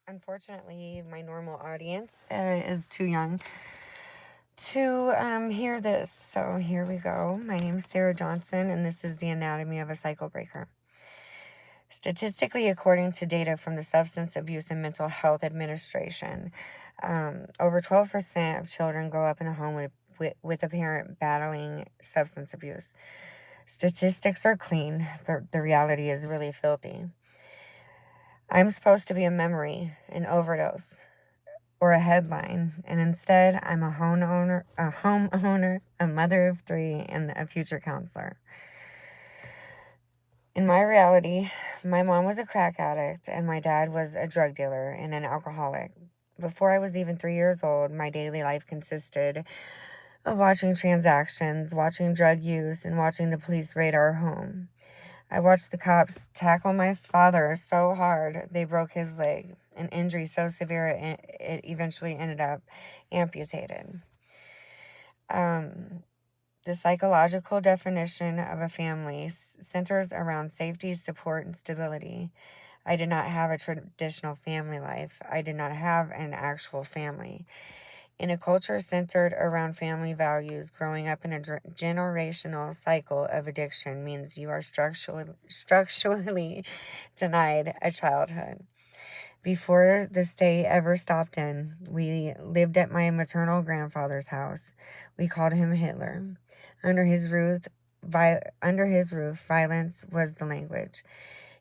Unfortunately, my normal audience is too young to hear this. So here we go. My name is Sarah Johnson, and this is the anatomy of a cycle breaker. Statistically, according to data from the Substance Abuse and Mental Health Administration, over 12% of children grow up in a home with a parent battling substance abuse. Statistics are clean, but the reality is really filthy. I'm supposed to be a memory, an overdose, or a headline, and instead I'm a homeowner, a mother of 3, and a future counselor. In my reality, my mom was a crack addict and my dad was a drug dealer and an alcoholic. Before I was even 3 years old, my daily life consisted of watching transactions, watching drug use, and watching the police raid our home. I watched the cops tackle my father so hard they broke his leg, an injury so severe it eventually ended up amputated. The psychological definition of a family centers around safety, support, and stability. I did not have a traditional family life. I did not have an actual family. In a culture centered around family values, growing up in a generational cycle of addiction means you are structurally denied a childhood. Before the state ever stopped in, we lived at my maternal grandfather's house. We called him Hitler. Under his roof, violence was the language.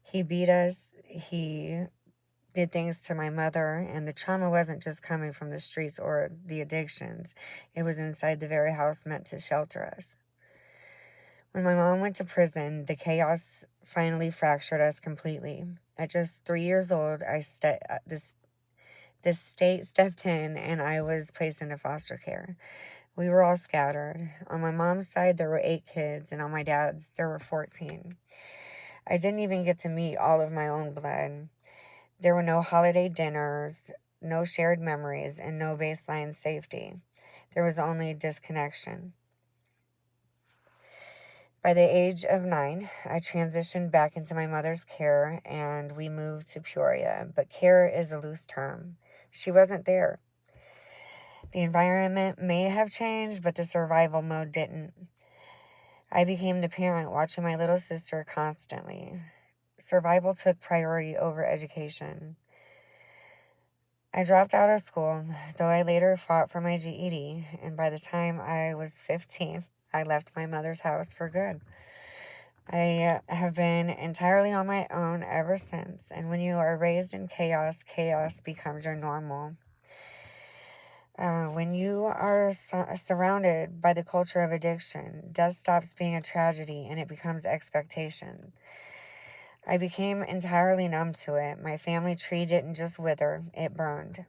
He beat us. He did things to my mother, and the trauma wasn't just coming from the streets or the addictions. It was inside the very house meant to shelter us. When my mom went to prison, the chaos finally fractured us completely. At just 3 years old, this state stepped in and I was placed into foster care. We were all scattered. On my mom's side, there were 8 kids, and on my dad's, there were 14. I didn't even get to meet all of my own blood. There were no holiday dinners, no shared memories, and no baseline safety. There was only disconnection. By the age of 9, I transitioned back into my mother's care and we moved to Peoria, but care is a loose term. She wasn't there. The environment may have changed, but the survival mode didn't. I became the parent watching my little sister constantly. Survival took priority over education. I dropped out of school, though I later fought for my GED, and by the time I was 15, I left my mother's house for good. I have been entirely on my own ever since, and when you are raised in chaos, chaos becomes your normal. When you are surrounded by the culture of addiction, death stops being a tragedy and it becomes expectation. I became entirely numb to it. My family tree didn't just wither, it burned.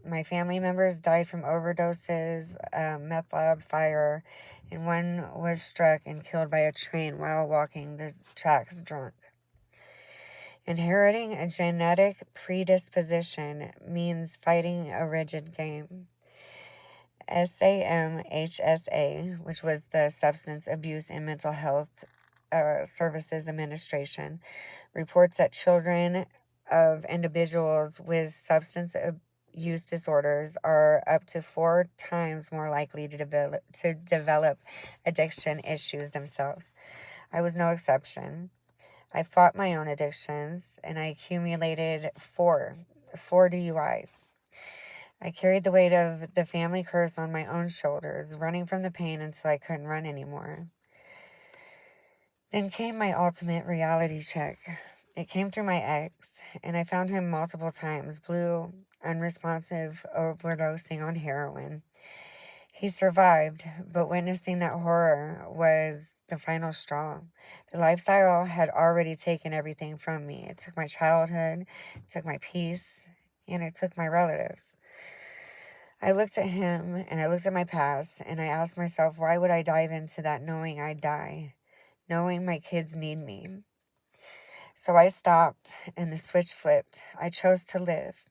My family members died from overdoses, meth lab fire, and one was struck and killed by a train while walking the tracks drunk. Inheriting a genetic predisposition means fighting a rigid game. SAMHSA, which was the Substance Abuse and Mental Health Services Administration, reports that children of individuals with substance use disorders are up to 4 times more likely to develop addiction issues themselves. I was no exception. I fought my own addictions, and I accumulated four DUIs. I carried the weight of the family curse on my own shoulders, running from the pain until I couldn't run anymore. Then came my ultimate reality check. It came through my ex, and I found him multiple times, blue, unresponsive, overdosing on heroin. He survived, but witnessing that horror was the final straw. The lifestyle had already taken everything from me. It took my childhood, it took my peace, and it took my relatives. I looked at him, and I looked at my past, and I asked myself, why would I dive into that knowing I'd die? Knowing my kids need me. So I stopped and the switch flipped. I chose to live.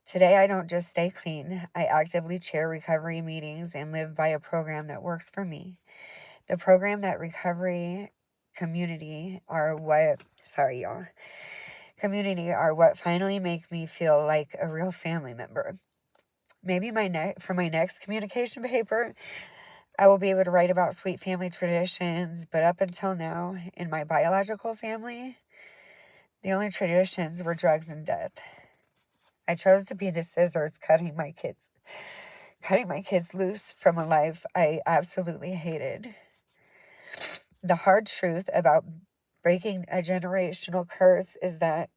Today, I don't just stay clean. I actively chair recovery meetings and live by a program that works for me. The program that recovery community are what, community are what finally make me feel like a real family member. Maybe for my next communication paper, I will be able to write about sweet family traditions, but up until now, in my biological family, the only traditions were drugs and death. I chose to be the scissors cutting my kids loose from a life I absolutely hated. The hard truth about breaking a generational curse is that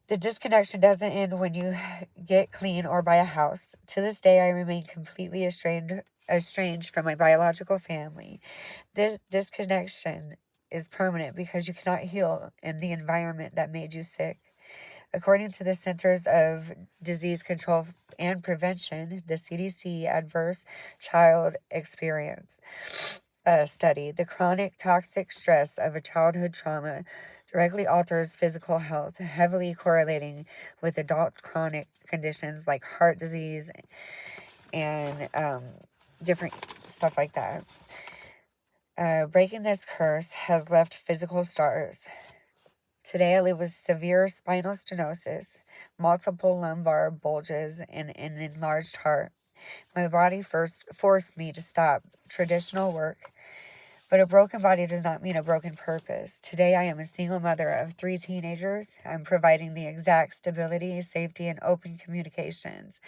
the disconnection doesn't end when you get clean or buy a house. To this day, I remain completely estranged from my biological family. This disconnection is permanent because you cannot heal in the environment that made you sick. According to the Centers of Disease Control and Prevention, the CDC Adverse Child Experience study, the chronic toxic stress of a childhood trauma directly alters physical health, heavily correlating with adult chronic conditions like heart disease and different stuff like that. Breaking this curse has left physical scars. Today I live with severe spinal stenosis, multiple lumbar bulges, and an enlarged heart. My body first forced me to stop traditional work, but a broken body does not mean a broken purpose. Today I am a single mother of 3 teenagers. I'm providing the exact stability, safety, and open communications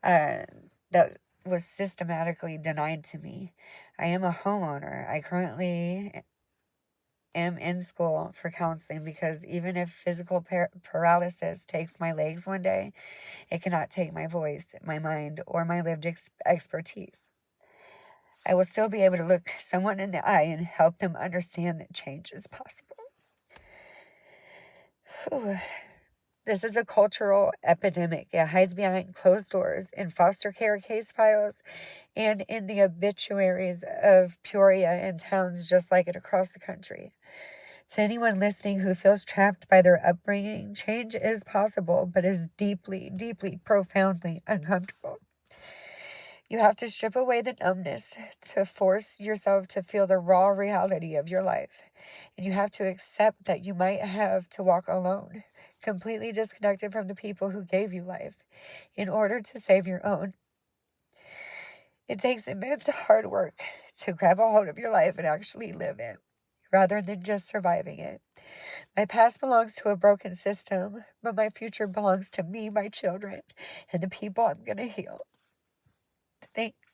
that was systematically denied to me. I am a homeowner. I currently am in school for counseling because even if physical paralysis takes my legs one day, it cannot take my voice, my mind, or my lived expertise. I will still be able to look someone in the eye and help them understand that change is possible. Whew. This is a cultural epidemic. It hides behind closed doors in foster care case files and in the obituaries of Peoria and towns just like it across the country. To anyone listening who feels trapped by their upbringing, change is possible, but is deeply, deeply, profoundly uncomfortable. You have to strip away the numbness to force yourself to feel the raw reality of your life. And you have to accept that you might have to walk alone, completely disconnected from the people who gave you life, in order to save your own. It takes immense hard work to grab a hold of your life and actually live it, rather than just surviving it. My past belongs to a broken system, but my future belongs to me, my children, and the people I'm going to heal. Thanks.